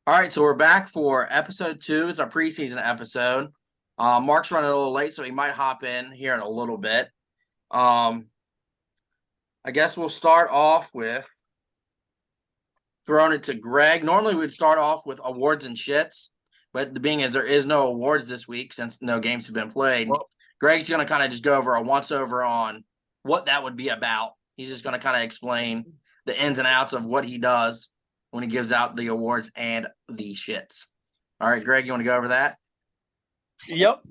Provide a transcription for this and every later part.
All right, so we're back for episode 2. It's our preseason episode. Mark's running a little late, so he might hop in here in a little bit. I guess we'll start off with throwing it to Greg. Normally, we'd start off with awards and shits, but the being is there is no awards this week since no games have been played. Greg's going to kind of just go over a once-over on what that would be about. He's just going to kind of explain the ins and outs of what he does when he gives out the awards and the shits. All right, Greg, you want to go over that? Yep.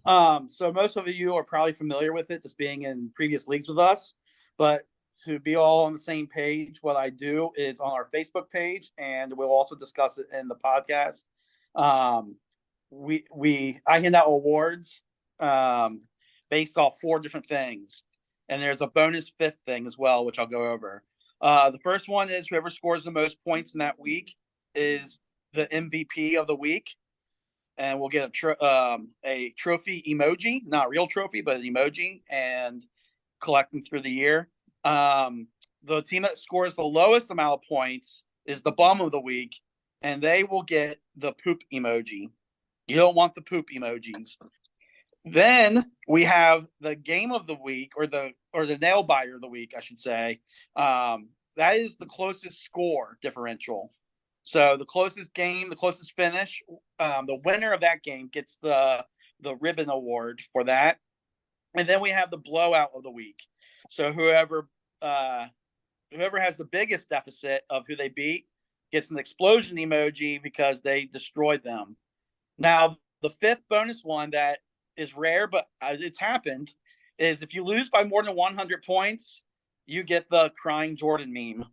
So most of you are probably familiar with it, just being in previous leagues with us. But to be all on the same page, what I do is on our Facebook page, and we'll also discuss it in the podcast. I hand out awards based off 4 different things, and there's a bonus 5th thing as well, which I'll go over. The first one is whoever scores the most points in that week is the MVP of the week, and we'll get a trophy emoji, not a real trophy, but an emoji, and collect them through the year. The team that scores the lowest amount of points is the bum of the week, and they will get the poop emoji. You don't want the poop emojis. Then we have the game of the week, or the nail biter of the week, I should say. That is the closest score differential. So the closest game, the closest finish, the winner of that game gets the ribbon award for that. And then we have the blowout of the week. So whoever has the biggest deficit of who they beat gets an explosion emoji because they destroyed them. Now, the 5th bonus one that is rare, but it's happened, is if you lose by more than 100 points, you get the crying Jordan meme.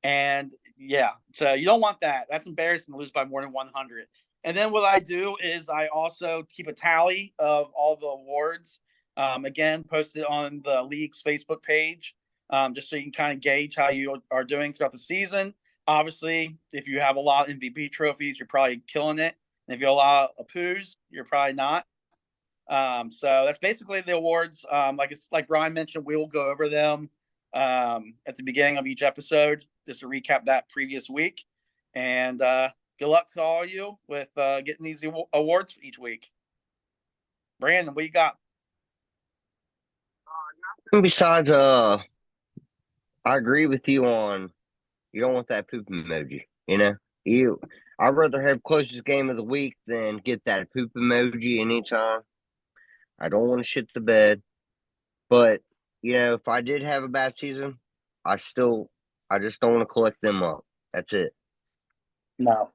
And yeah, so you don't want that. That's embarrassing to lose by more than 100. And then what I do is I also keep a tally of all the awards. Again, posted on the league's Facebook page, just so you can kind of gauge how you are doing throughout the season. Obviously, if you have a lot of MVP trophies, you're probably killing it. And if you have a lot of poos, you're probably not. So that's basically the awards. Like Brian mentioned, we will go over them at the beginning of each episode, just to recap that previous week. And good luck to all of you with getting these awards each week. Brandon, what you got? Besides, I agree with you on you don't want that poop emoji. I'd rather have closest game of the week than get that poop emoji anytime. I don't want to shit the bed, but if I did have a bad season, I just don't want to collect them up. That's it. No.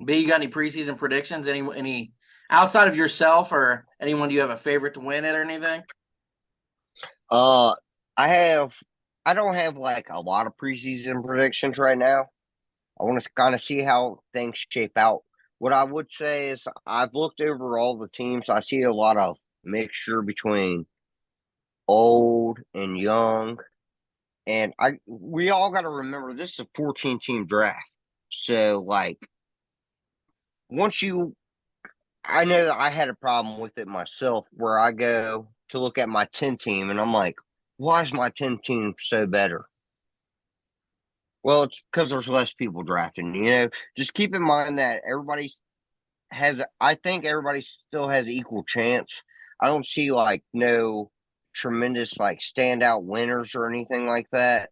B, you got any preseason predictions? Any outside of yourself or anyone? Do you have a favorite to win it or anything? I don't have like a lot of preseason predictions right now. I want to kind of see how things shape out. What I would say is I've looked over all the teams. I see a lot of mixture between old and young. And we all got to remember this is a 14-team draft. So like I know I had a problem with it myself where I go to look at my 10 team and I'm like, why is my 10 team so better? Well, it's because there's less people drafting. Just keep in mind that I think everybody still has equal chance. I don't see like no tremendous like standout winners or anything like that.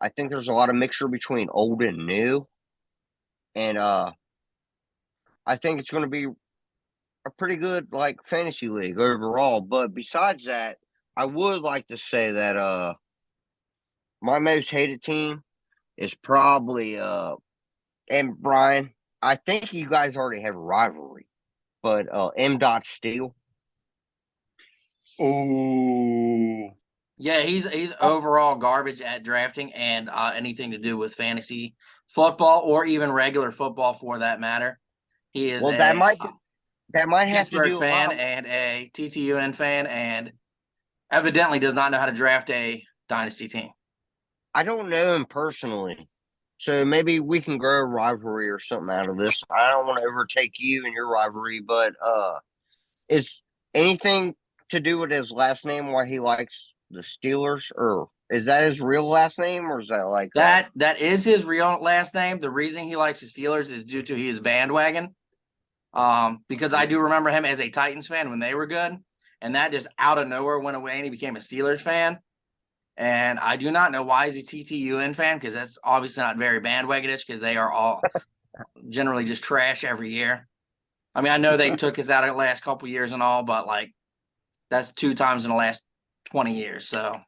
I think there's a lot of mixture between old and new. And I think it's going to be a pretty good like fantasy league overall. But besides that, I would like to say that my most hated team is probably and Brian, I think you guys already have a rivalry, but M. Dot Steel. Oh. Yeah, he's overall garbage at drafting and anything to do with fantasy football or even regular football for that matter. He is That might have to Pittsburgh do a fan lot. and a TTUN fan, and evidently does not know how to draft a dynasty team. I don't know him personally, so maybe we can grow a rivalry or something out of this. I don't want to overtake you and your rivalry, but is anything to do with his last name why he likes the Steelers, or Is that his real last name, or is that like That is his real last name. The reason he likes the Steelers is due to his bandwagon. Because I do remember him as a Titans fan when they were good, and that just out of nowhere went away, and he became a Steelers fan. And I do not know why he's a TTUN fan, because that's obviously not very bandwagonish, because they are all generally just trash every year. I mean, I know they took us out of the last couple years and all, but like that's 2 times in the last 20 years. So,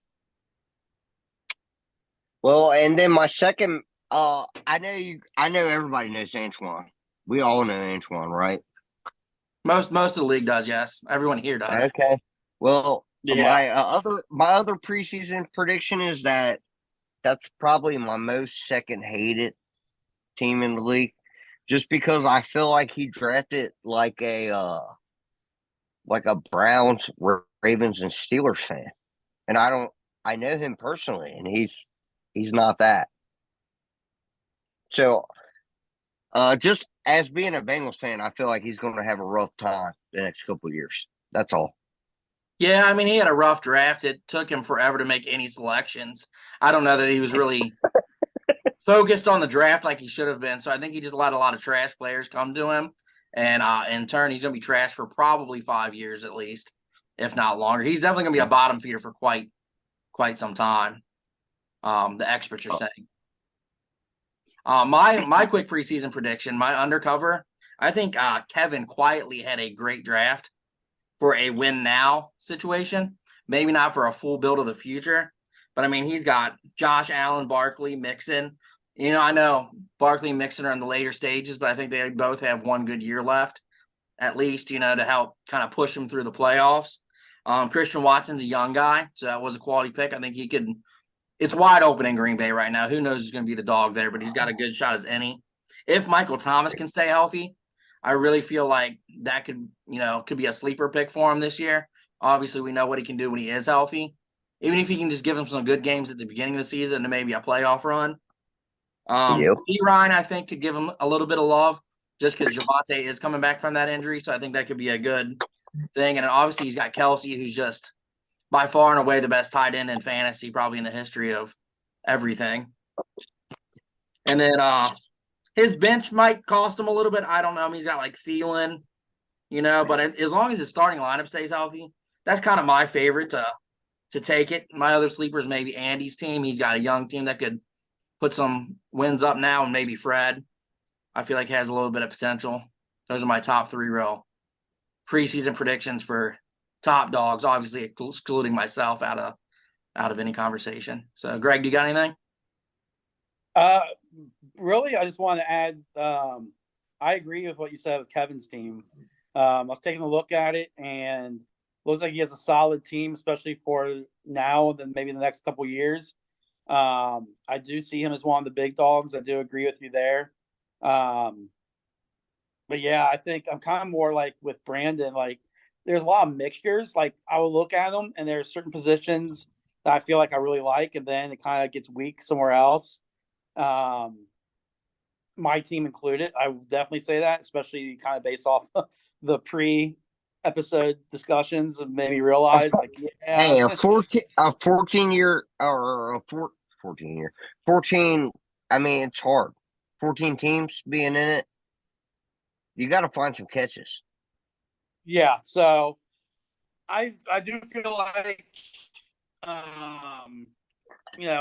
Well, and then my second, I know everybody knows Antoine. We all know Antoine, right? most of the league does, yes. Everyone here does. Okay. Well, Yeah. my other preseason prediction is that that's probably my most second hated team in the league, just because I feel like he drafted like a Browns, Ravens, and Steelers fan, and I know him personally, and he's not that. So, just as being a Bengals fan, I feel like he's going to have a rough time the next couple of years. That's all. Yeah, I mean, he had a rough draft. It took him forever to make any selections. I don't know that he was really focused on the draft like he should have been. So I think he just let a lot of trash players come to him. And in turn, he's going to be trash for probably 5 years at least, if not longer. He's definitely going to be a bottom feeder for quite some time. The experts are saying. My quick preseason prediction, my undercover, I think Kevin quietly had a great draft for a win now situation. Maybe not for a full build of the future, but I mean, he's got Josh Allen, Barkley, Mixon. You know, I know Barkley and Mixon are in the later stages, but I think they both have one good year left, at least, you know, to help kind of push them through the playoffs. Christian Watson's a young guy, so that was a quality pick. I think he could. It's wide open in Green Bay right now. Who knows who's going to be the dog there, but he's got a good shot as any. If Michael Thomas can stay healthy, I really feel like that could be a sleeper pick for him this year. Obviously, we know what he can do when he is healthy. Even if he can just give him some good games at the beginning of the season and maybe a playoff run. B. Ryan, I think, could give him a little bit of love just because Javonte is coming back from that injury. So I think that could be a good thing. And obviously, he's got Kelsey, who's just by far and away the best tight end in fantasy, probably in the history of everything. And then his bench might cost him a little bit. I don't know. I mean, he's got like Thielen, but as long as his starting lineup stays healthy, that's kind of my favorite to take it. My other sleeper is maybe Andy's team. He's got a young team that could put some wins up now, and maybe Fred. I feel like has a little bit of potential. Those are my top 3 real preseason predictions for top dogs, obviously excluding myself out of any conversation. So, Greg, do you got anything? Really, I just want to add, I agree with what you said with Kevin's team. I was taking a look at it, and looks like he has a solid team, especially for now and then maybe the next couple years. I do see him as one of the big dogs. I do agree with you there. But yeah, I think I'm kind of more like with Brandon, like there's a lot of mixtures. Like I will look at them and there's certain positions that I feel like I really like, and then it kind of gets weak somewhere else. My team included. I would definitely say that, especially kind of based off the pre-episode discussions, and made me realize, like, yeah. Hey, a 14 year or a 14 year, 14. I mean, it's hard. 14 teams being in it. You got to find some catches. Yeah. So I do feel like,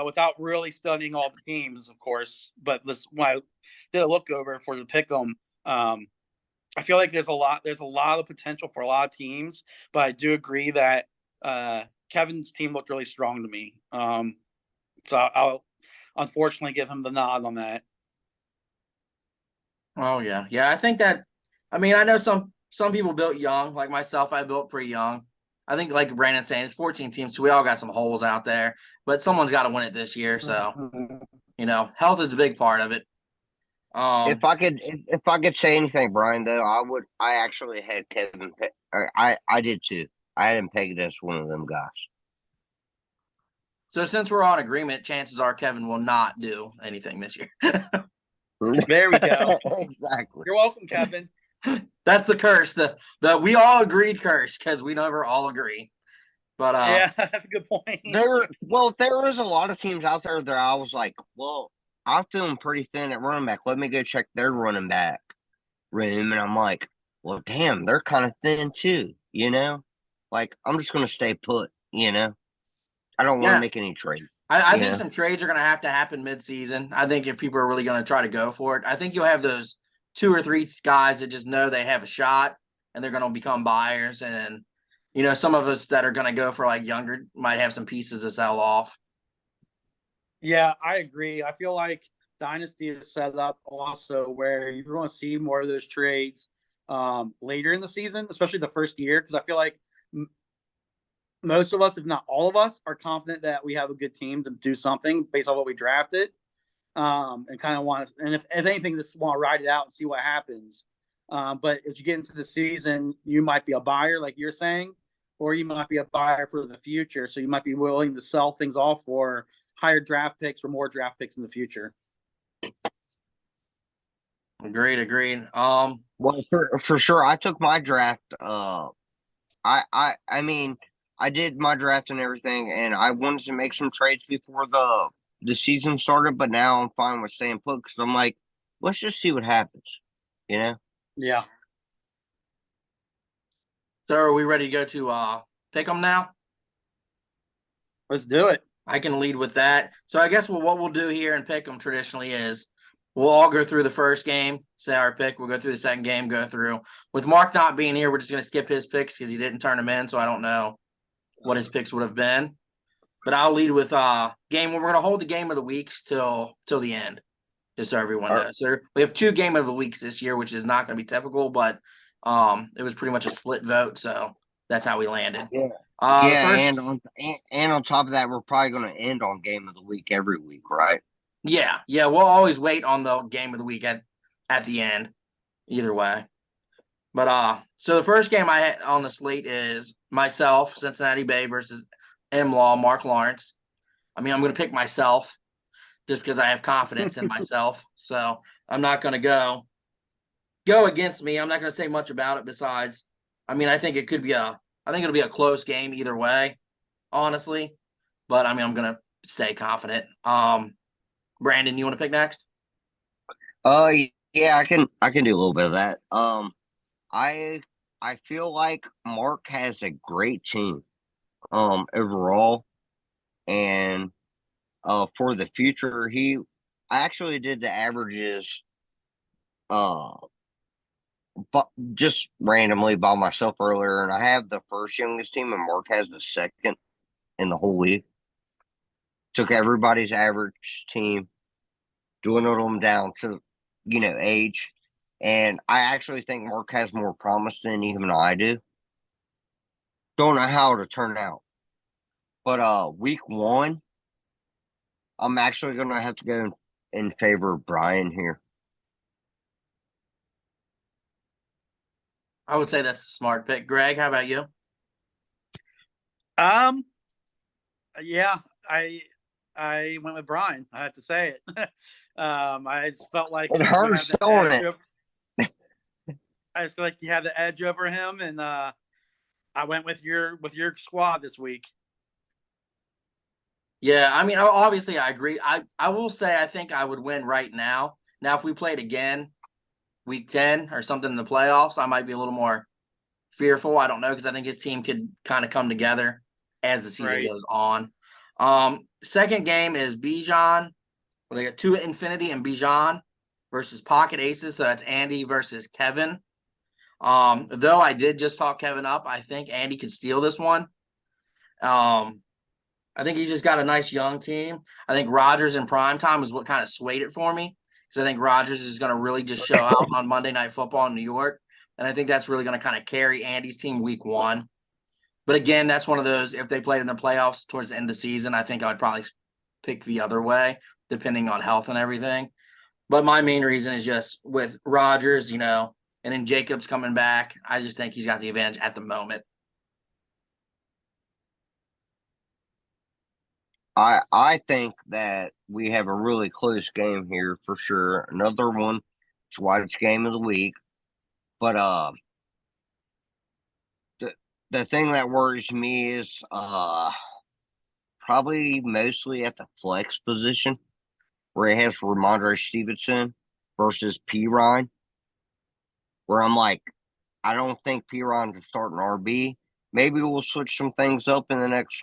without really studying all the teams, of course, but when I did a look over for the pick 'em, I feel like there's a lot of potential for a lot of teams, but I do agree that Kevin's team looked really strong to me. So I'll unfortunately give him the nod on that. Oh yeah. Yeah, I think that I know some people built young, like myself, I built pretty young. I think like Brandon's saying, it's 14 teams, so we all got some holes out there, but someone's got to win it this year. So, health is a big part of it. If I could say anything, Brian, though, I actually had Kevin. I did too. I had him pegged as one of them guys. So since we're on agreement, chances are Kevin will not do anything this year. There we go. Exactly. You're welcome, Kevin. That's the curse. The we all agreed curse, because we never all agree. But Yeah, that's a good point. There was a lot of teams out there that I was like, well, I'm feeling pretty thin at running back. Let me go check their running back room, and I'm like, well, damn, they're kind of thin too. Like I'm just gonna stay put. I don't want to yeah, make any trades. I You think know, some trades are going to have to happen mid-season. I think if people are really going to try to go for it, I think you'll have those 2 or 3 guys that just know they have a shot and they're going to become buyers. And, some of us that are going to go for like younger might have some pieces to sell off. Yeah, I agree. I feel like Dynasty is set up also where you're going to see more of those trades later in the season, especially the first year, because I feel like most of us, if not all of us, are confident that we have a good team to do something based on what we drafted, and kind of want to. And if anything, just want to ride it out and see what happens. But as you get into the season, you might be a buyer, like you're saying, or you might be a buyer for the future. So you might be willing to sell things off for higher draft picks or more draft picks in the future. Agreed. well, for sure, I took my draft. I mean, I did my draft and everything, and I wanted to make some trades before the season started. But now I'm fine with staying put because I'm like, let's just see what happens. You know. Yeah. So are we ready to go to pick them now? Let's do it. I can lead with that. So I guess what we'll do here in pick them traditionally is we'll all go through the first game, say our pick. We'll go through the second game, go through. With Mark not being here, we're just going to skip his picks because he didn't turn them in. So I don't know what his picks would have been. But I'll lead with game. We're going to hold the game of the weeks till the end, just so everyone knows. So we have 2 game of the weeks this year, which is not going to be typical, but it was pretty much a split vote. So that's how we landed. Yeah. First, and on top of that, we're probably going to end on game of the week every week, right? Yeah. We'll always wait on the game of the week at the end, either way. But so the first game I had on the slate is myself, Cincinnati Bay versus M-Law, Mark Lawrence. I mean, I'm going to pick myself just because I have confidence in myself. So I'm not going to go against me. I'm not going to say much about it besides, I mean, I think it'll be a close game either way, honestly. But I mean, I'm going to stay confident. Brandon, you want to pick next? Yeah, I can do a little bit of that. I feel like Mark has a great team, overall, and for the future, I actually did the averages, uh, but just randomly by myself earlier, and I have the first youngest team, and Mark has the second in the whole league. Took everybody's average team, dwindled them down to, age. And I actually think Mark has more promise than even I do. Don't know how it'll turn out. But week 1, I'm actually gonna have to go in favor of Brian here. I would say that's a smart pick. Greg, how about you? Yeah, I went with Brian. I have to say it. I just felt like It hurts, don't it? I just feel like you had the edge over him, and I went with your squad this week. Yeah, I mean, obviously, I agree. I will say I think I would win right now. Now, if we played again, week 10 or something in the playoffs, I might be a little more fearful. I don't know because I think his team could kind of come together as the season goes on. Second game is Bijan. Well, they got 2 Infinity and Bijan versus Pocket Aces. So that's Andy versus Kevin. Though I did just talk Kevin up, I think Andy could steal this one. I think he's just got a nice young team. I think Rodgers in prime time is what kind of swayed it for me because I think Rodgers is going to really just show out on Monday Night Football in New York. And I think that's really going to kind of carry Andy's team week 1. But again, that's one of those, if they played in the playoffs towards the end of the season, I think I would probably pick the other way, depending on health and everything. But my main reason is just with Rodgers, and then Jacobs coming back. I just think he's got the advantage at the moment. I think that we have a really close game here for sure. Another one. It's why it's game of the week. But the thing that worries me is probably mostly at the flex position where it has Ramondre Stevenson versus P. Ryan, where I'm like, I don't think P. Ryan's a starting RB. Maybe we'll switch some things up in the next,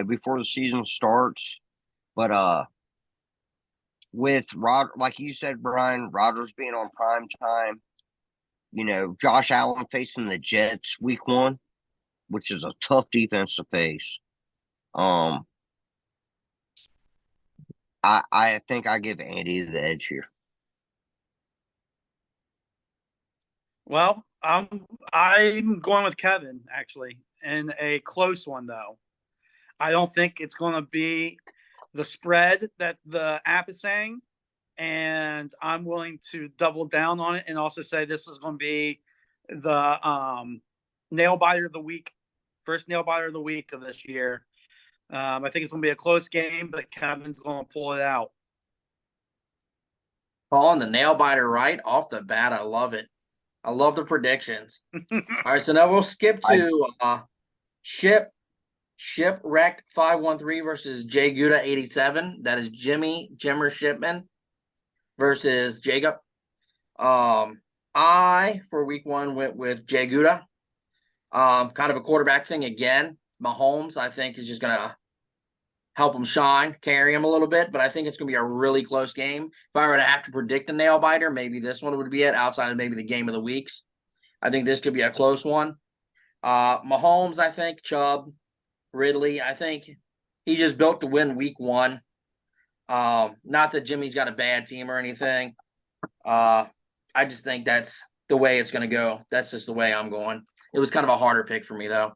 before the season starts. But with like you said, Brian, Rodgers being on prime time, Josh Allen facing the Jets week 1, which is a tough defense to face. I think I give Andy the edge here. Well, I'm going with Kevin actually, in a close one though. I don't think it's going to be the spread that the app is saying, and I'm willing to double down on it and also say this is going to be the nail biter of the week, first nail biter of the week of this year. I think it's going to be a close game, but Kevin's going to pull it out. Calling the nail biter right off the bat. I love it. I love the predictions. All right, so now we'll skip to Shipwrecked 513 versus Jay Gouda 87. That is Jimmer Shipman versus Jacob. I for week 1 went with Jay Gouda. Kind of a quarterback thing again. Mahomes, I think, is just gonna help him shine, carry him a little bit, but I think it's going to be a really close game. If I were to have to predict a nail biter, maybe this one would be it, outside of maybe the game of the weeks. I think this could be a close one. Mahomes, I think, Chubb, Ridley, I think he's just built to win week 1. Not that Jimmy's got a bad team or anything. I just think that's the way it's going to go. That's just the way I'm going. It was kind of a harder pick for me, though.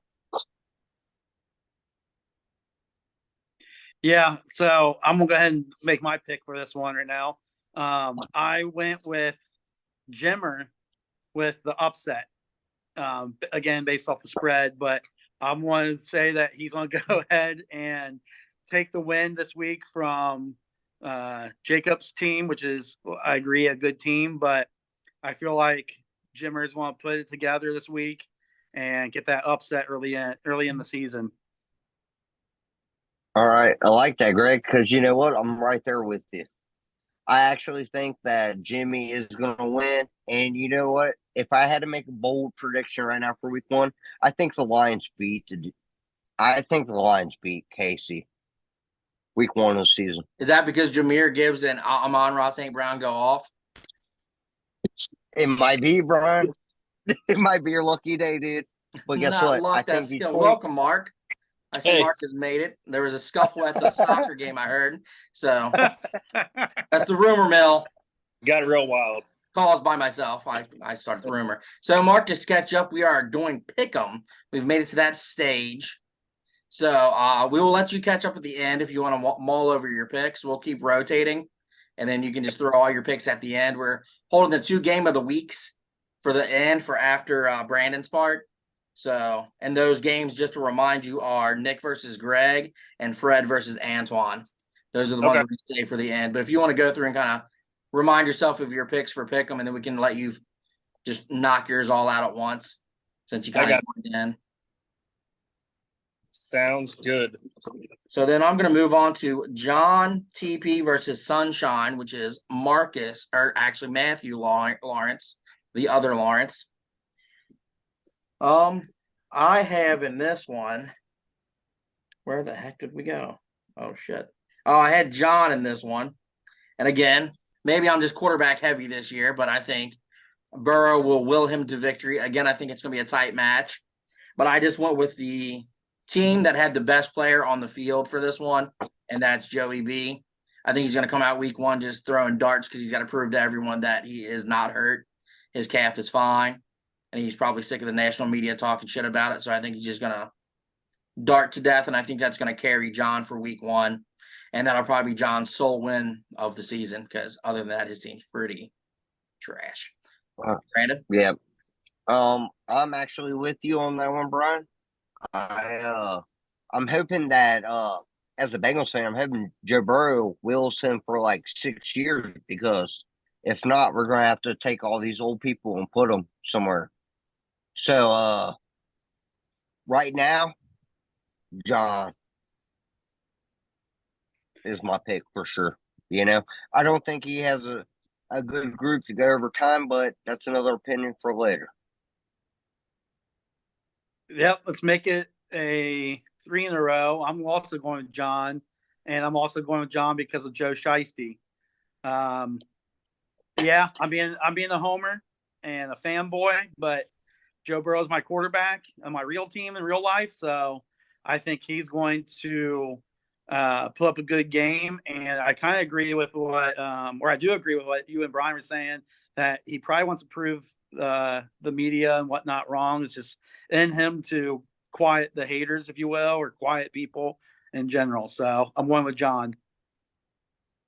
Yeah, so I'm going to go ahead and make my pick for this one right now. I went with Jimmer with the upset, again, based off the spread, but I'm going to say that he's going to go ahead and take the win this week from Jacob's team, which is, I agree, a good team, but I feel like Jimmer's want to put it together this week and get that upset early in the season. All right. I like that, Greg, because you know what? I'm right there with you. I actually think that Jimmy is going to win. And you know what? If I had to make a bold prediction right now for week 1, I think the Lions beat Casey week 1 of the season. Is that because Jahmyr Gibbs and Amon-Ra St. Brown go off? It might be, Brian. It might be your lucky day, dude. But guess Not what? luck, I think that's Detroit. skill. Welcome, Mark. I see Hey. Mark has made it. There was a scuffle at the soccer game, I heard. So that's the rumor mill. Got it real wild. Caused by myself. I started the rumor. So, Mark, to sketch up, we are doing Pick'em. We've made it to that stage. So we will let you catch up at the end if you want to mull over your picks. We'll keep rotating, and then you can just throw all your picks at the end. We're holding the 2 game of the weeks for the end for after Brandon's part. So, and those games, just to remind you, are Nick versus Greg and Fred versus Antoine. Those are the ones that we save for the end. But if you want to go through and kind of remind yourself of your picks for Pick'em, and then we can let you just knock yours all out at once since you kind of joined in. Sounds good. So then I'm going to move on to John TP versus Sunshine, which is Matthew Lawrence, the other Lawrence. I have in this one, where the heck did we go? Oh, shit. Oh, I had John in this one. And again, maybe I'm just quarterback heavy this year, but I think Burrow will will him to victory. Again, I think it's going to be a tight match. But I just went with the team that had the best player on the field for this one, and that's Joey B. I think he's going to come out week 1 just throwing darts because he's got to prove to everyone that he is not hurt. His calf is fine. And he's probably sick of the national media talking shit about it. So I think he's just going to dart to death. And I think that's going to carry John for week 1. And that'll probably be John's sole win of the season because other than that, his team's pretty trash. Brandon? Yeah. I'm actually with you on that one, Brian. I'm hoping that as a Bengals fan, I'm hoping Joe Burrow wills him for like 6 years because if not, we're going to have to take all these old people and put them somewhere. So, right now, John is my pick for sure. I don't think he has a good group to go over time, but that's another opinion for later. Yep, let's make it a 3 in a row. I'm also going with John, and I'm also going with John because of Joe Shiesty. Yeah, I'm being a homer and a fanboy, but Joe Burrow's my quarterback on my real team in real life, so I think he's going to put up a good game. And I kind of agree with what, or I do agree with what you and Brian were saying, that he probably wants to prove the media and whatnot wrong. It's just in him to quiet the haters, if you will, or quiet people in general. So I'm going with John.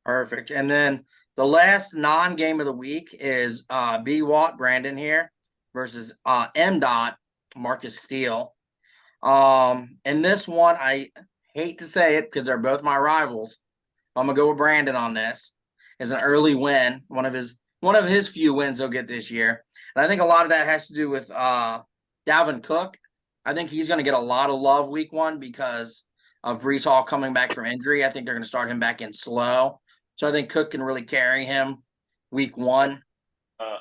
Perfect. And then the last non-game of the week is B. Watt, Brandon here, versus M. Dot, Marcus Steele. In this one, I hate to say it because they're both my rivals. I'm gonna go with Brandon on this. As an early win, one of his few wins he'll get this year. And I think a lot of that has to do with Dalvin Cook. I think he's gonna get a lot of love week one because of Breece Hall coming back from injury. I think they're gonna start him back in slow. So I think Cook can really carry him week one.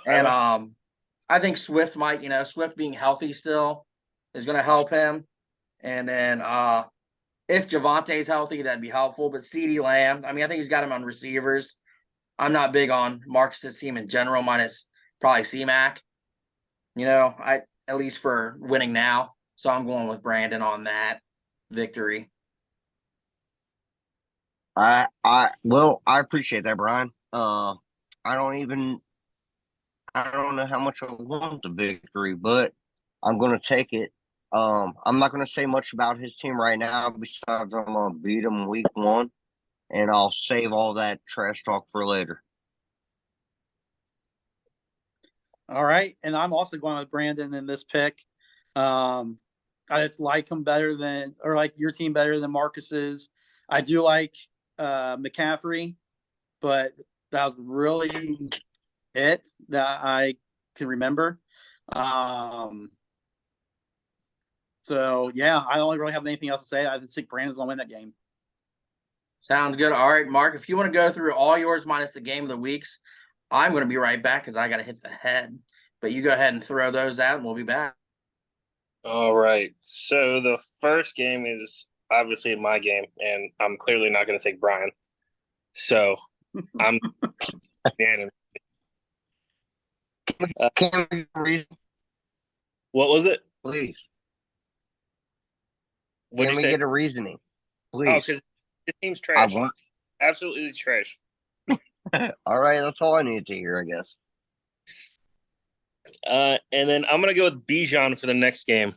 And I think Swift might, Swift being healthy still is going to help him. And then if Javante's healthy, that'd be helpful. But CeeDee Lamb, I think he's got him on receivers. I'm not big on Marcus's team in general, minus probably C-Mac. At least for winning now. So I'm going with Brandon on that victory. I appreciate that, Brian. I don't know how much I want the victory, but I'm going to take it. I'm not going to say much about his team right now. Besides, I'm going to beat him week one, and I'll save all that trash talk for later. All right, and I'm also going with Brandon in this pick. I just like him better than, or like your team better than Marcus's. I do like McCaffrey, but that was really it that I can remember. So yeah, I don't really have anything else to say. I just think Brandon's gonna win that game. Sounds good. All right, Mark, if you want to go through all yours minus the game of the weeks, I'm going to be right back because I got to hit the head. But you go ahead and throw those out, and we'll be back. All right. So the first game is obviously my game, and I'm clearly not going to take Brian. So I'm Shannon. Can we reason, What was it? please? What'd Can you we say? get a reasoning, please? Oh, because his team's I trash. want. Absolutely trash. All right, that's all I need to hear, I guess. And then I'm gonna go with Bijan for the next game.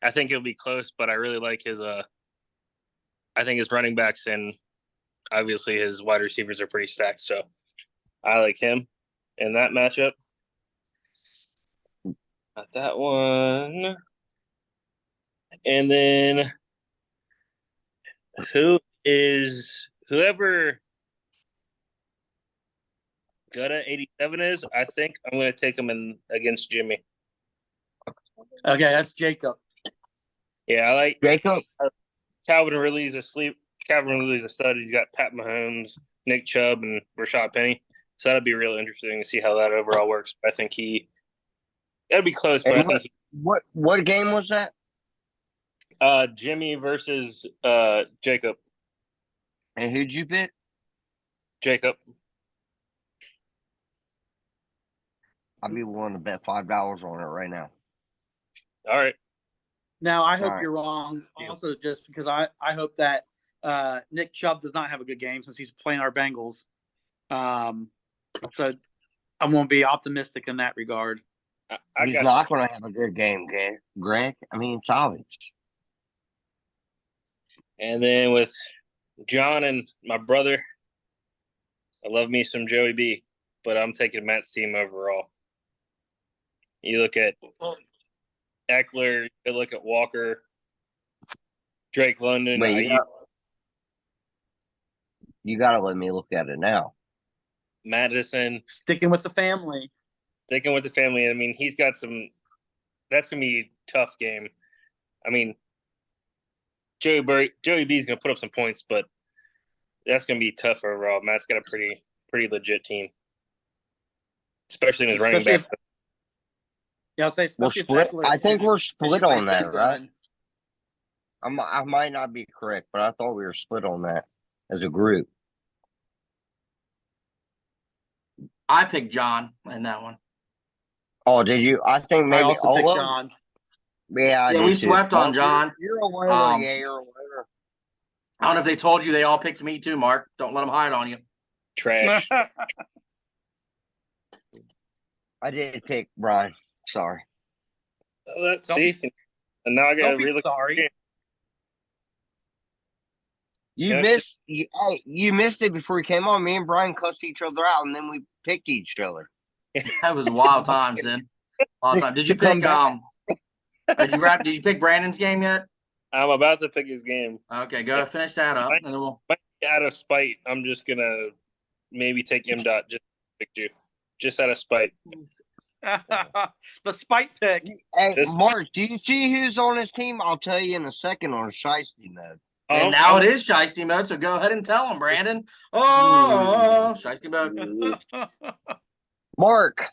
I think it'll be close, but I really like his. I think his running backs and obviously his wide receivers are pretty stacked, so I like him in that matchup. Not that one. And then whoever Gutta 87 is, I think I'm going to take him in against Jimmy. Okay, that's Jacob. Yeah, I like Jacob. Calvin Ridley's asleep. Calvin Ridley's a stud. He's got Pat Mahomes, Nick Chubb, and Rashad Penny. So that'll be real interesting to see how that overall works. I think it'll be close, but I think what game was that? Jimmy versus Jacob. And who'd you pick? Jacob. I'd be willing to bet $5 on it right now. All right. Now I hope All right. you're wrong. Also, just because I hope that Nick Chubb does not have a good game since he's playing our Bengals. So I'm going to be optimistic in that regard. He's not going to have a good game, Greg. It's obvious. And then with John and my brother, I love me some Joey B, but I'm taking Matt's team overall. You look at Eckler, you look at Walker, Drake London. Wait, you got to let me look at it now. Madison. Sticking with the family. He's got some – that's going to be a tough game. I mean, Joey B's going to put up some points, but that's going to be tough overall. Matt's got a pretty legit team, especially in his running back. Yeah, I'll say We're especially if split. Eckler I think is- we're split on that, is right? going. I might not be correct, but I thought we were split on that as a group. I picked John in that one. Oh, did you? I think I maybe. also picked well, John. Yeah, I Yeah, did we too. swept on Mark, John. You're a winner. Um, Yeah, you're a winner. I don't know if they told you they all picked me too, Mark. Don't let them hide on you. Trash. I did pick Brian. Sorry. Let's Don't see. And now I got to Don't be relook. sorry. You Yeah, missed. You missed it before you came on. Me and Brian cussed each other out, and then we picked each other. That was wild times then. Wild time. Did you To come pick back. Did you pick Brandon's game yet? I'm about to pick his game. Okay, go finish that up, and then we'll. Out of spite, I'm just gonna maybe take M. Dot just to pick you, just out of spite. The spite pick. Hey, This- Mark, do you see who's on his team? I'll tell you in a second on Shiesty Mode. And now it is Shiesty Mode, so go ahead and tell him, Brandon. Oh, Shiesty Mode. Mark,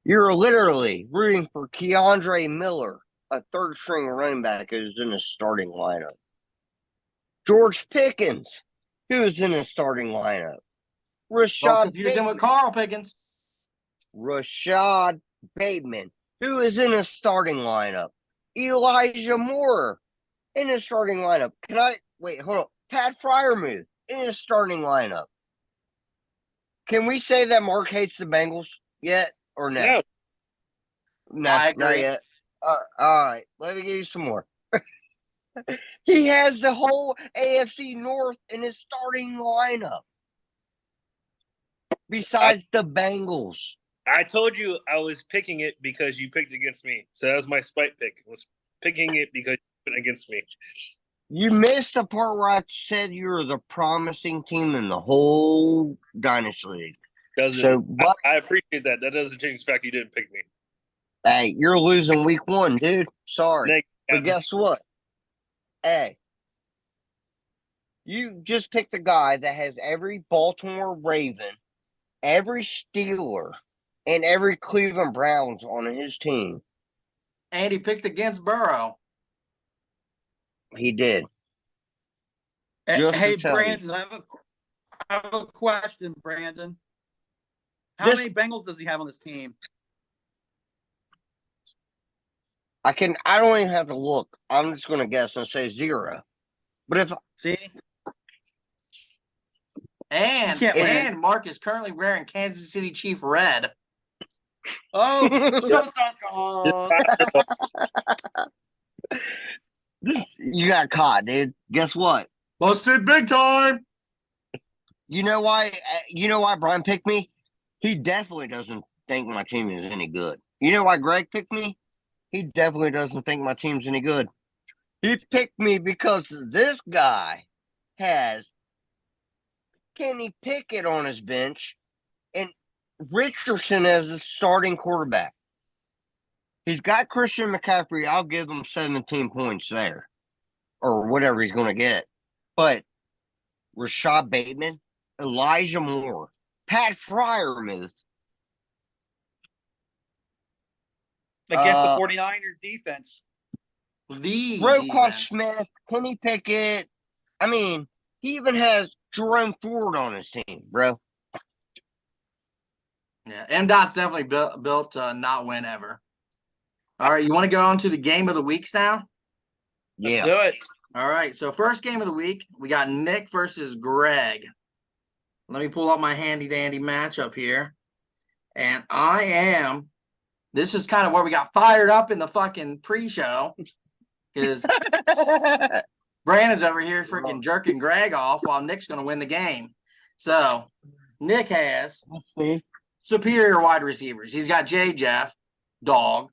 you're literally rooting for Keandre Miller, a third-string running back who's in the starting lineup. George Pickens, who's in the starting lineup. Don't Rashad confuse him with Bateman, Carl Pickens. Rashad Bateman, who is in the starting lineup. Elijah Moore in the starting lineup. Hold on. Pat Fryermuth in the starting lineup. Can we say that Mark hates the Bengals yet or no? No. No, I not agree. yet. All right, let me give you some more. He has the whole AFC North in his starting lineup. Besides the Bengals. I told you I was picking it because you picked against me, so that was my spite pick. I was picking it because you went against me. You missed the part where I said you were the promising team in the whole Dynasty League. But I appreciate that. That doesn't change the fact you didn't pick me. hey, you're losing week 1, dude. Sorry. But guess what? Hey, you just picked a guy that has every Baltimore Raven, every Steeler, and every Cleveland Browns on his team. And he picked against Burrow. He did. Just Hey, to tell you. Brandon, I have a question, Brandon. How This- many Bengals does he have on this team? I don't even have to look. I'm just gonna guess and say 0. But if See? And Can't win. and Mark is currently wearing Kansas City Chief red. Oh, dun, dun, dun. you got caught, dude. Guess what? Busted big time. You know why? Brian picked me? He definitely doesn't think my team is any good. You know why Greg picked me? He definitely doesn't think my team's any good. He picked me because this guy has Kenny Pickett on his bench and Richardson as the starting quarterback. He's got Christian McCaffrey. I'll give him 17 points there or whatever he's going to get. But Rashad Bateman, Elijah Moore, Pat Fryermuth. Against the 49ers defense. Roquan defense. Smith, Kenny Pickett. I mean, he even has Jerome Ford on his team, bro. Yeah, M-Dot's definitely built to not win ever. All right, you want to go on to the game of the weeks now? Let's do it. All right, so first game of the week, we got Nick versus Greg. Let me pull up my handy-dandy matchup here. And this is kind of where we got fired up in the fucking pre-show. Because Brandon's over here freaking jerking Greg off while Nick's going to win the game. So, Nick has superior wide receivers. He's got J. Jeff, dog.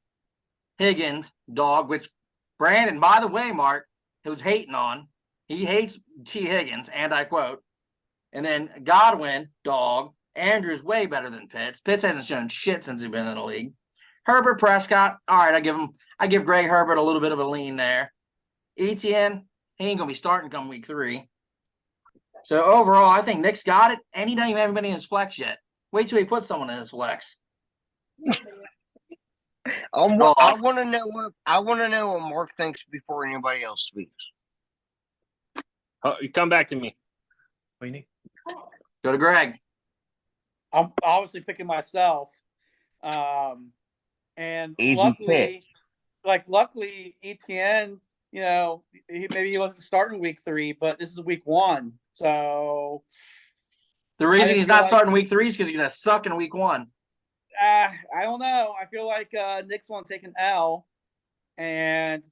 Higgins, dog, which Brandon, by the way, Mark, was hating on. He hates T. Higgins, and I quote. And then Godwin, dog. Andrew's way better than Pitts. Pitts hasn't shown shit since he's been in the league. Herbert, Prescott. All right, I give Greg Herbert a little bit of a lean there. ETN, he ain't gonna be starting come week 3. So overall, I think Nick's got it, and he doesn't even have anybody in his flex yet. Wait till he puts someone in his flex. I want to know what Mark thinks before anybody else speaks. Oh, you come back to me. What do you need? Go to Greg. I'm obviously picking myself. And Easy pick. luckily, ETN, maybe he wasn't starting week 3, but this is week 1. So The reason he's not starting week 3 is because he's gonna suck in week 1. I don't know. I feel like Nick's going to take an L, and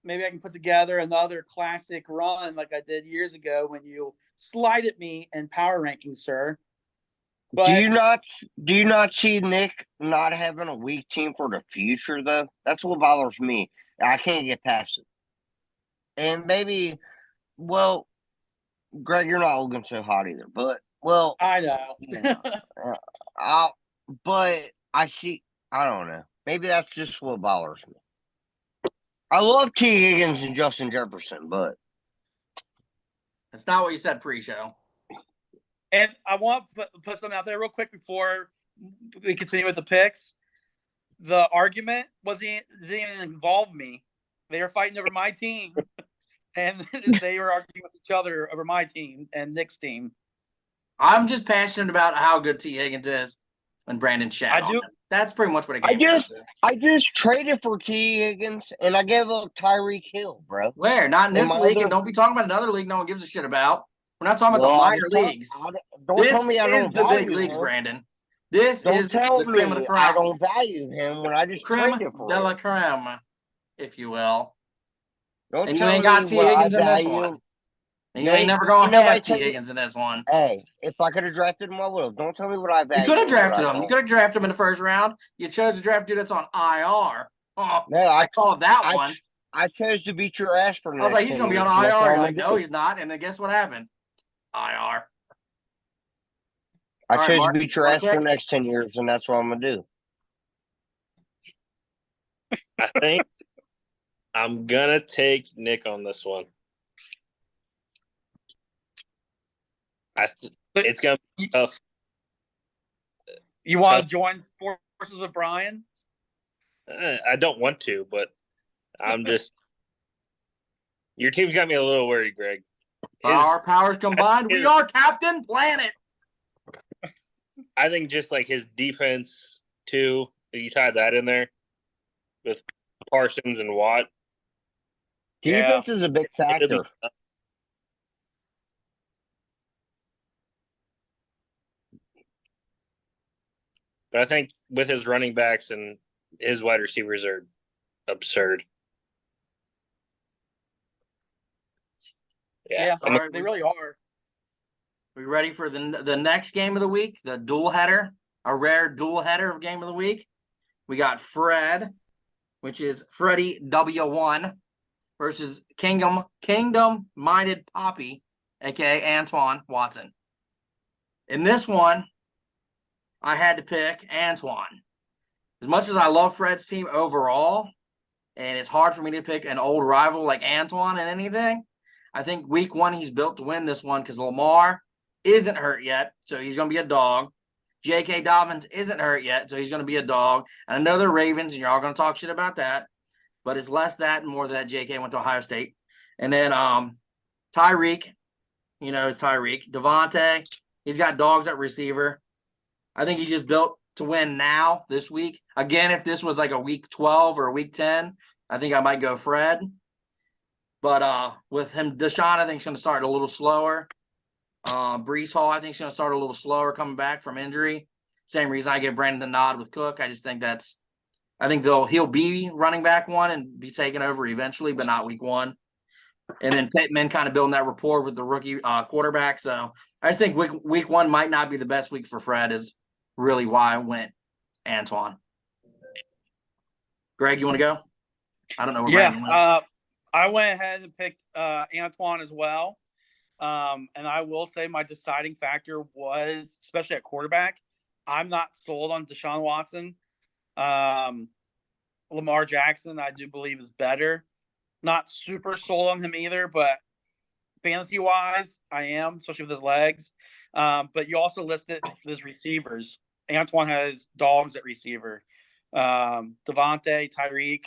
maybe I can put together another classic run like I did years ago when you slighted me in power rankings, sir. But Do you not see Nick not having a weak team for the future though? That's what bothers me. I can't get past it. And maybe, well, Greg, you're not looking so hot either. But I know. Yeah. But I don't know. Maybe that's just what bothers me. I love T. Higgins and Justin Jefferson, but That's not what you said pre-show. And I want to put something out there real quick before we continue with the picks. The argument didn't even involve me. They were fighting over my team, and they were arguing with each other over my team and Nick's team. I'm just passionate about how good T. Higgins is and Brandon Shat. That's pretty much what it came down to. I just traded for T. Higgins, and I gave up Tyreek Hill, bro. Where? Not in this league, and don't be talking about another league no one gives a shit about. We're not talking about the minor leagues. Don't tell me I don't the value big leagues, him. Brandon. This don't is tell the me creme of the crop. I don't value him when I just Creme traded for de him. la creme, if you will. Don't and tell you ain't me got T. Higgins in this value. one. And you ain't never going to have T. Higgins in this one. Hey, if I could have drafted him, I would have. Don't tell me what I value. You could have drafted him. You could have drafted him in the first round. You chose to draft dude that's on IR. Oh, no, I called that one. I chose to beat your ass for. I was like, he's going to be on IR. You're like, no, he's not. And then guess what happened? IR. I chose to beat your ass for the next 10 years, and that's what I'm going to do. I think I'm going to take Nick on this one. It's going to be tough. You want to join forces with Brian? I don't want to, but I'm just. Your team's got me a little worried, Greg. Our powers combined, we are Captain Planet. I think just like his defense, too, you tied that in there with Parsons and Watt. Defense is a big factor. But I think with his running backs and his wide receivers are absurd. Yeah, they really are. We ready for the next game of the week? The dual header, a rare dual header of game of the week. We got Fred, which is Freddie W1 versus Kingdom Minded Poppy, aka Antoine Watson. In this one, I had to pick Antoine. As much as I love Fred's team overall, and it's hard for me to pick an old rival like Antoine in anything, I think week 1 he's built to win this one because Lamar isn't hurt yet, so he's going to be a dog. J.K. Dobbins isn't hurt yet, so he's going to be a dog. And I know they're Ravens, and you're all going to talk shit about that, but it's less that and more that J.K. went to Ohio State. And then Tyreek, it's Tyreek. Devontae, he's got dogs at receiver. I think he's just built to win now this week. Again, if this was like a week 12 or a week 10, I think I might go Fred. But with him, Deshaun, I think is going to start a little slower. Breece Hall, I think, is going to start a little slower coming back from injury. Same reason I give Brandon the nod with Cook. I just think he'll be running back 1 and be taken over eventually, but not week 1. And then Pittman kind of building that rapport with the rookie quarterback. So I just think week 1 might not be the best week for Fred is really why I went Antoine. Greg, you want to go? I don't know where Brandon went. I went ahead and picked Antoine as well. And I will say my deciding factor was, especially at quarterback, I'm not sold on Deshaun Watson. Lamar Jackson, I do believe, is better. Not super sold on him either, but fantasy-wise, I am, especially with his legs. But you also listed his receivers. Antoine has dogs at receiver. Devontae, Tyreek,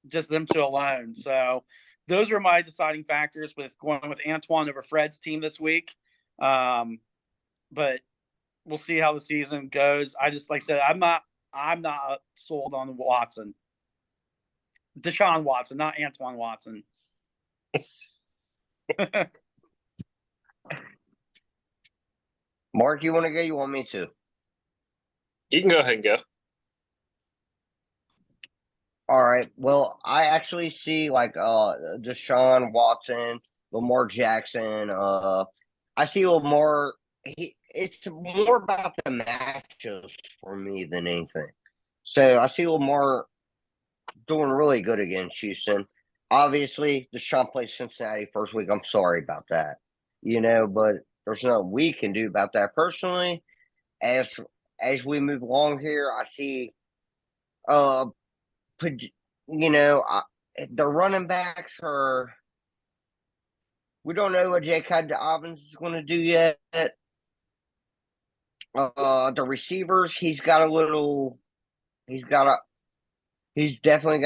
just them two alone. So those are my deciding factors with going with Antoine over Fred's team this week. But we'll see how the season goes. I just, like I said, I'm not sold on Watson. Deshaun Watson, not Antoine Watson. Mark, you want to go? You want me to? You can go ahead and go. All right. Well, I actually see like Deshaun Watson, Lamar Jackson. I see Lamar. It's more about the matchups for me than anything. So I see Lamar doing really good against Houston. Obviously, Deshaun plays Cincinnati first week. I'm sorry about that, but there's nothing we can do about that. Personally, as we move along here, I see, uh, the running backs are. We don't know what J.K. Dobbins is going to do yet. The receivers, he's definitely got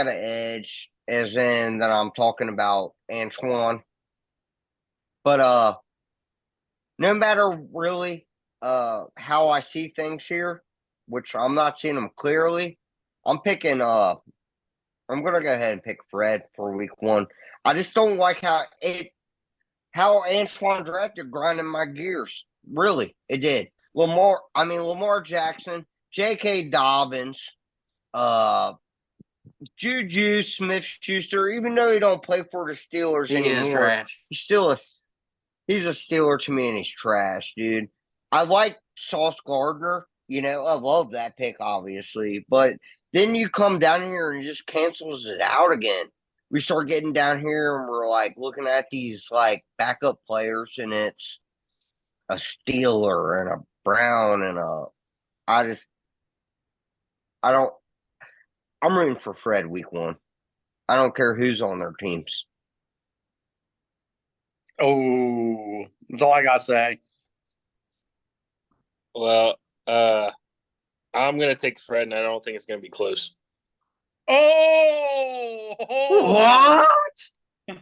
an edge, as in that I'm talking about Antoine. But no matter really how I see things here, which I'm not seeing them clearly, I'm gonna go ahead and pick Fred for week 1. I just don't like how Antoine drafted grinding my gears. Really, it did. Lamar Jackson, J.K. Dobbins, Juju Smith-Schuster, even though he don't play for the Steelers He anymore, is trash. he's a Steeler to me, and he's trash, dude. I like Sauce Gardner. I love that pick, obviously. But then you come down here and it just cancels it out again. We start getting down here and we're like looking at these like backup players, and it's a Steeler and a Brown and I don't. I'm rooting for Fred week 1. I don't care who's on their teams. Oh, that's all I got to say. Well, I'm gonna take Fred, and I don't think it's gonna be close. Oh, What?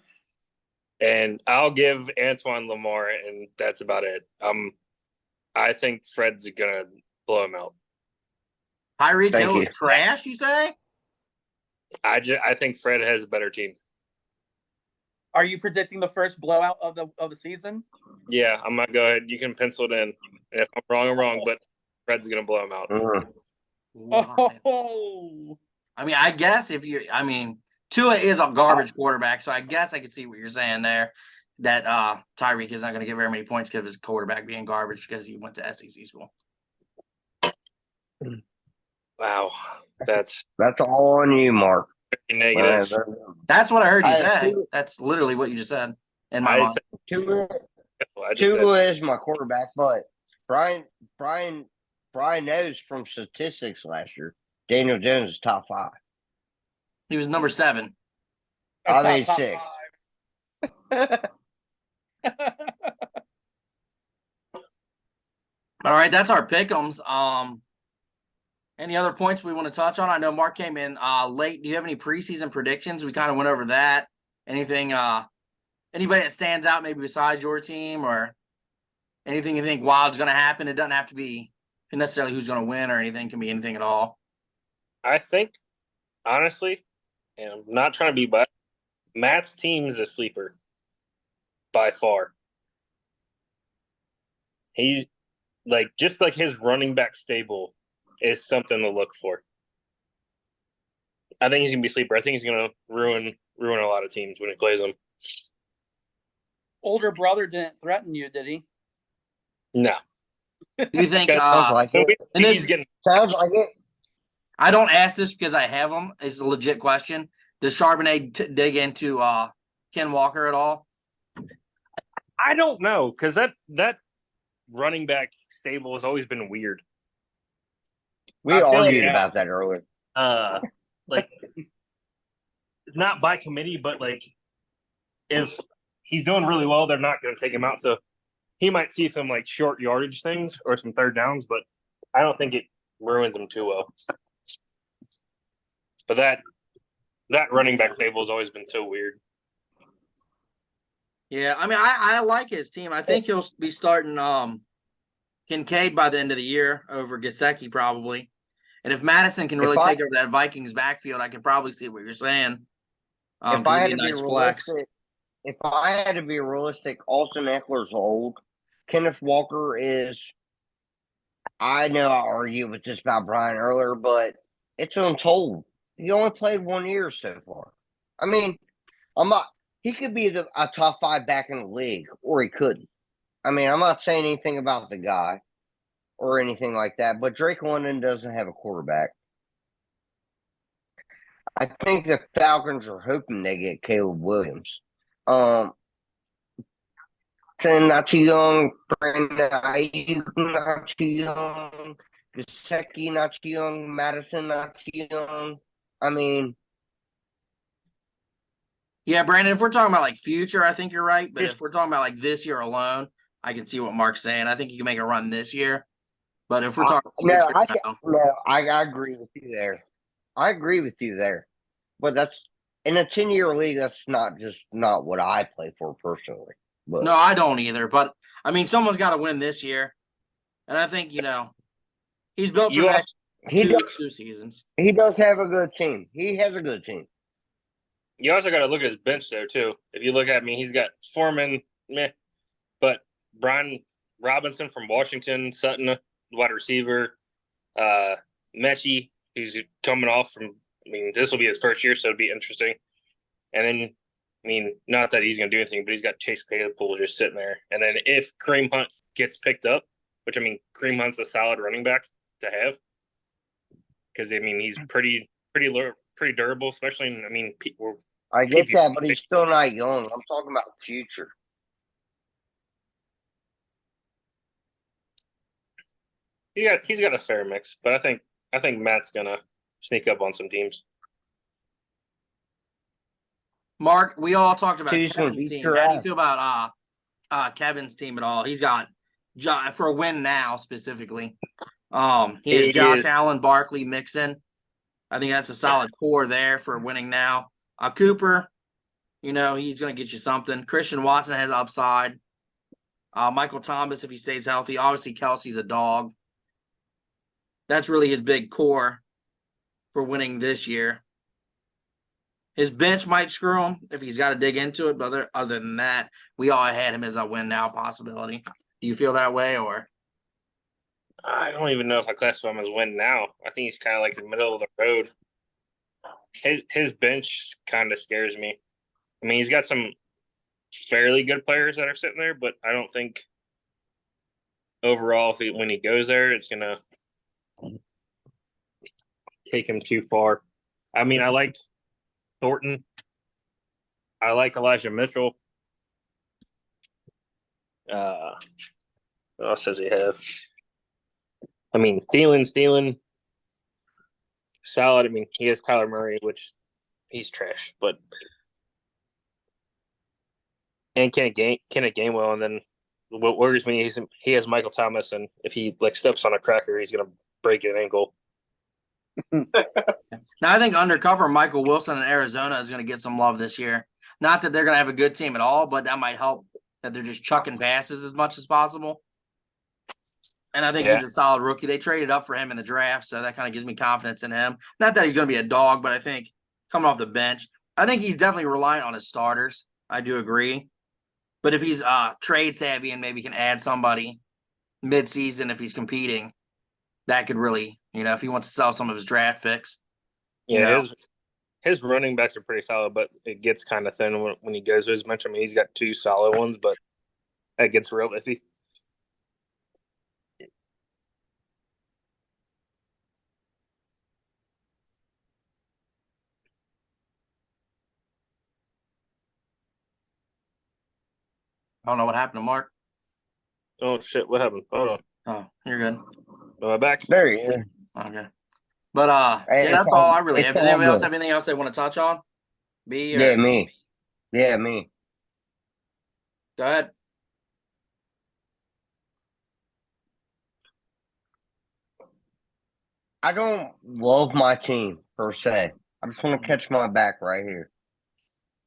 And I'll give Antoine Lamar, and that's about it. I think Fred's gonna blow him out. Tyreek Thank Hill you. is trash, you say? I think Fred has a better team. Are you predicting the first blowout of the season? Yeah, I'm gonna go ahead. You can pencil it in. And if I'm wrong, I'm wrong, but Fred's gonna blow him out. Oh, I mean, I guess Tua is a garbage quarterback, so I guess I could see what you're saying there. That Tyreek is not going to get very many points because of his quarterback being garbage because he went to SEC school. Wow, that's all on you, Mark. negative. That's what I heard you I- say. Tua- That's literally what you just said in my mind. Tua I just said, is my quarterback, but Brian knows from statistics last year, Daniel Jones is top 5. He was number 7. that's I not made top 6. 5. All right, that's our pick'ems. Any other points we want to touch on? I know Mark came in late. Do you have any preseason predictions? We kind of went over that. Anything? Anybody that stands out maybe besides your team, or anything you think wild's going to happen? It doesn't have to be necessarily who's going to win or anything. It can be anything at all. I think, honestly, and I'm not trying to be biased, Matt's team is a sleeper by far. He's just like his running back stable is something to look for. I think he's gonna be a sleeper. I think he's gonna ruin a lot of teams when he plays them. Older brother didn't threaten you, did he? No. Do you think? Sounds like it. And He's this, getting Sounds like it. I don't ask this because I have them. It's a legit question. Does Charbonnet dig into Ken Walker at all? I don't know, because that running back stable has always been weird. We I feel argued like- about that earlier. like not by committee, but like if he's doing really well, they're not going to take him out. So he might see some like short yardage things or some third downs, but I don't think it ruins him too well. But that running back table has always been so weird. Yeah, I mean, I like his team. I think he'll be starting Kincaid by the end of the year over Gesicki probably. And if Madison can really take over that Vikings backfield, I can probably see what you're saying. If I had to nice be flex. realistic, Austin Eckler's old. Kenneth Walker is. I know I argued with this about Brian earlier, but it's untold. He only played 1 year so far. I mean, I'm not. He could be a top 5 back in the league, or he couldn't. I mean, I'm not saying anything about the guy or anything like that, but Drake London doesn't have a quarterback. I think the Falcons are hoping they get Caleb Williams. Not too young, Brandon Ayuk not too young, Gesicki not too young, Madison not too young. I mean, yeah, Brandon, if we're talking about like future, I think you're right. But if we're talking about like this year alone, I can see what Mark's saying. I think he can make a run this year. But if we're talking future, I agree with you there. But that's in a 10-year league. That's not what I play for personally. But no, I don't either. But I mean, someone's got to win this year, and I think he's built for the next two seasons. He does have a good team. He has a good team. You also got to look at his bench there too. If you look at me, he's got Foreman, but Brian Robinson from Washington, Sutton, wide receiver, Mechie, who's coming off from. I mean, this will be his first year, so it'll be interesting. And then, I mean, not that he's going to do anything, but he's got Chase Claypool just sitting there. And then if Kareem Hunt gets picked up, which I mean, Kareem Hunt's a solid running back to have, because I mean he's pretty durable, especially. I mean, I get that, but he's still not young. I'm talking about the future. He's got a fair mix, but I think Matt's gonna sneak up on some teams. Mark, we all talked about Kevin's team. How do you feel about Kevin's team at all? He's got for a win now specifically. He has Josh Allen, Barkley, Mixon. I think that's a solid core there for winning now. Cooper, he's going to get you something. Christian Watson has upside. Michael Thomas, if he stays healthy. Obviously, Kelsey's a dog. That's really his big core for winning this year. His bench might screw him if he's got to dig into it, but other than that, we all had him as a win now possibility. Do you feel that way, or? I don't even know if I classify him as win now. I think he's kind of like the middle of the road. His bench kind of scares me. I mean, he's got some fairly good players that are sitting there, but I don't think overall, when he goes there, it's going to take him too far. I mean, I like Thornton. I like Elijah Mitchell. What else does he have? I mean, Thielen, solid. I mean, he has Kyler Murray, which he's trash, but and Kenneth Gainwell, and then what worries me is he has Michael Thomas, and if he steps on a cracker, he's gonna break an ankle. Now, I think undercover Michael Wilson in Arizona is going to get some love this year. Not that they're going to have a good team at all, but that might help that they're just chucking passes as much as possible. And I think he's a solid rookie. They traded up for him in the draft, so that kind of gives me confidence in him. Not that he's going to be a dog, but I think coming off the bench, I think he's definitely reliant on his starters. I do agree. But if he's trade savvy and maybe can add somebody mid-season if he's competing, that could really, if he wants to sell some of his draft picks. Yeah, his running backs are pretty solid, but it gets kind of thin when he goes to his bench. I mean, he's got two solid ones, but that gets real iffy. I don't know what happened to Mark. Oh, shit. What happened? Hold on. Oh, you're good. Am I back? There you go. Okay. But yeah, It's that's all I all really it's have. Does all anybody else good. have anything else they want to touch on? B Yeah, or me. Yeah, me. go ahead. I don't love my team per se. I just want to catch my back right here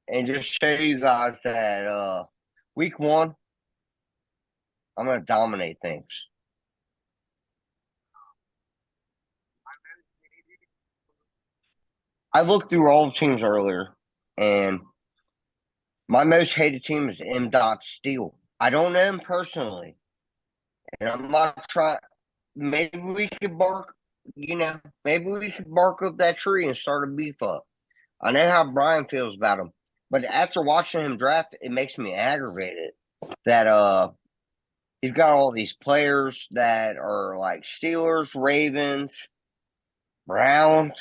and just show you guys that week one, I'm gonna dominate things. I looked through all the teams earlier, and my most hated team is M. Dot Steel. I don't know him personally, and I'm not trying. Maybe we could bark, maybe we could bark up that tree and start a beef up. I know how Brian feels about him, but after watching him draft, it makes me aggravated that he's got all these players that are like Steelers, Ravens, Browns.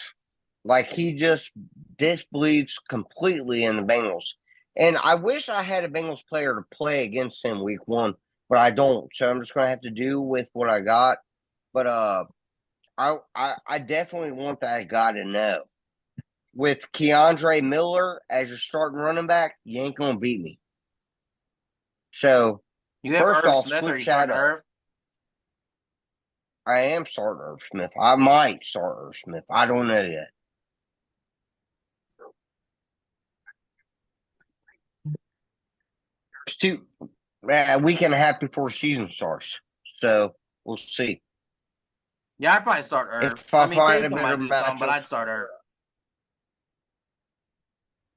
Like he just disbelieves completely in the Bengals. And I wish I had a Bengals player to play against him week one, but I don't. So I'm just gonna have to do with what I got. But I definitely want that guy to know. With Keandre Miller as your starting running back, you ain't gonna beat me. So You have first Irv off, Smith, or you switch that starting up. Irv? I am starting Irv Smith. I might start Irv Smith. I don't know yet. It's a week and a half before season starts. So we'll see. Yeah, I'd probably start Irv. If I I mean, find a Taysom better might do something, but matchup, I'd start Irv.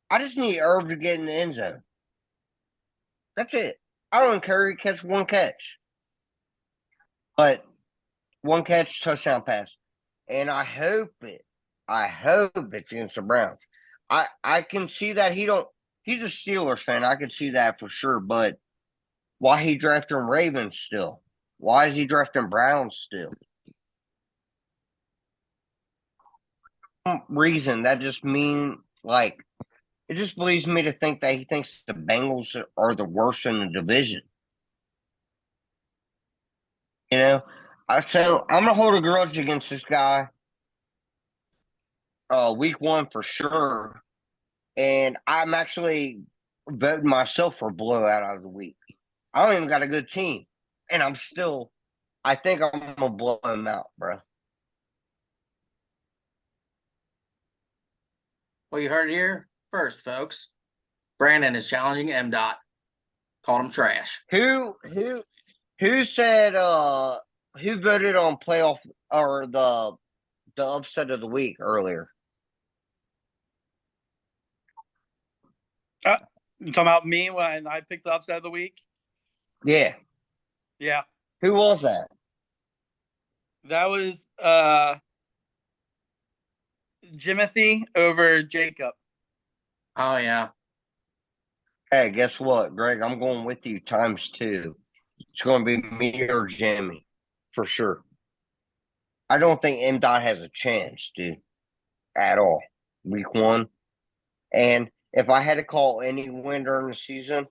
I just need Irv to get in the end zone. That's it. I don't care if he catch one catch. But one catch, touchdown pass. And I hope it's against the Browns. I can see that he's a Steelers fan. I can see that for sure. But why he drafting Ravens still? Why is he drafting Browns still? Some reason that just mean like it just leads me to think that he thinks the Bengals are the worst in the division. You know, so I'm gonna hold a grudge against this guy. Week one for sure, and I'm actually voting myself for blowout out of the week. I don't even got a good team, and I think I'm gonna blow him out, bro. Well, you heard it here first, folks. Brandon is challenging M. Dot. Called him trash. Who said who voted on playoff or the upset of the week earlier? You talking about me when I picked the upset of the week? Yeah. Yeah, Who was that? that was Jimothy over Jacob. Oh yeah. Hey, guess what, Greg? I'm going with you times two. It's going to be me or Jimmy for sure. I don't think M. Dot has a chance, dude, at all. Week one. And if I had to call any win during the season,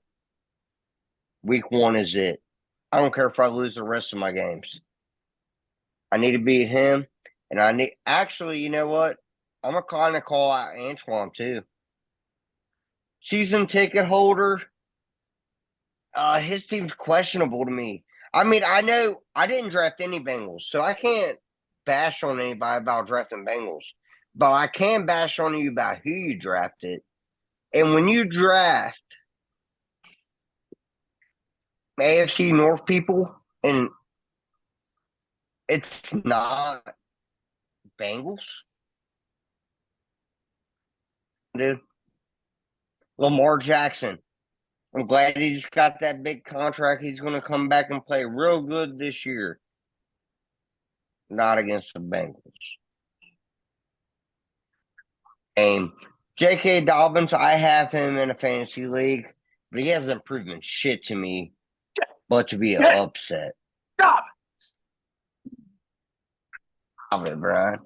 week one is it. I don't care if I lose the rest of my games. I need to beat him. And actually, you know what? I'm going to kind of call out Antoine too. Season ticket holder. His team's questionable to me. I mean, I know I didn't draft any Bengals, so I can't bash on anybody about drafting Bengals. But I can bash on you about who you drafted. And when you draft AFC North people and it's not Bengals, dude. Lamar Jackson. I'm glad he just got that big contract. He's going to come back and play real good this year. Not against the Bengals. J.K. Dobbins, I have him in a fantasy league, but he hasn't proven shit to me but to be an upset. Stop. Stop it, Brian.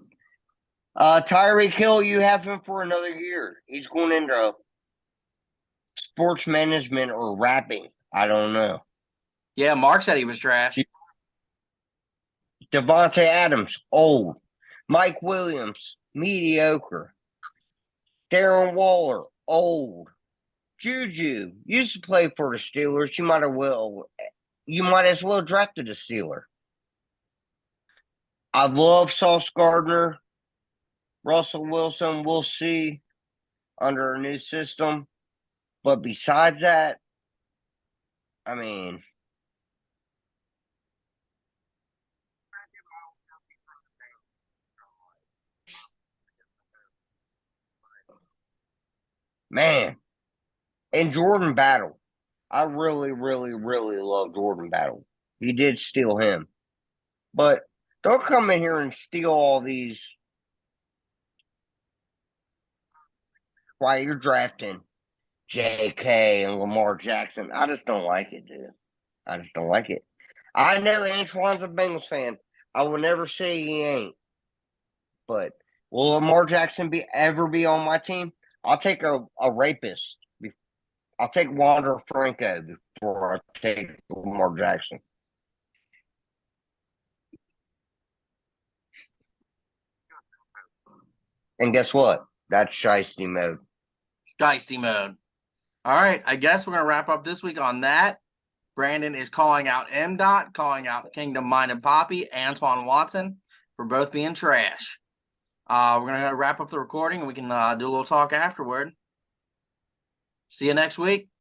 Tyreek Hill, you have him for another year. He's going into sports management or rapping. I don't know. Yeah, Mark said he was trash. Devontae Adams, old. Mike Williams, mediocre. Darren Waller, old. Juju used to play for the Steelers. You might as well drafted a Steeler. I love Sauce Gardner, Russell Wilson. We'll see under a new system. But besides that, I mean, man. And Jordan Battle. I really, really, really love Jordan Battle. He did steal him. But don't come in here and steal all these while you're drafting JK and Lamar Jackson. I just don't like it, dude. I just don't like it. I know Antoine's a Bengals fan. I will never say he ain't. But will Lamar Jackson ever be on my team? I'll take a rapist. I'll take Wander Franco before I take Lamar Jackson. And guess what? That's Shiesty Mode. Shiesty Mode. All right, I guess we're going to wrap up this week on that. Brandon is calling out M-Dot, calling out Kingdom Minded Poppy, Antoine Watson for both being trash. We're going to wrap up the recording and we can do a little talk afterward. See you next week.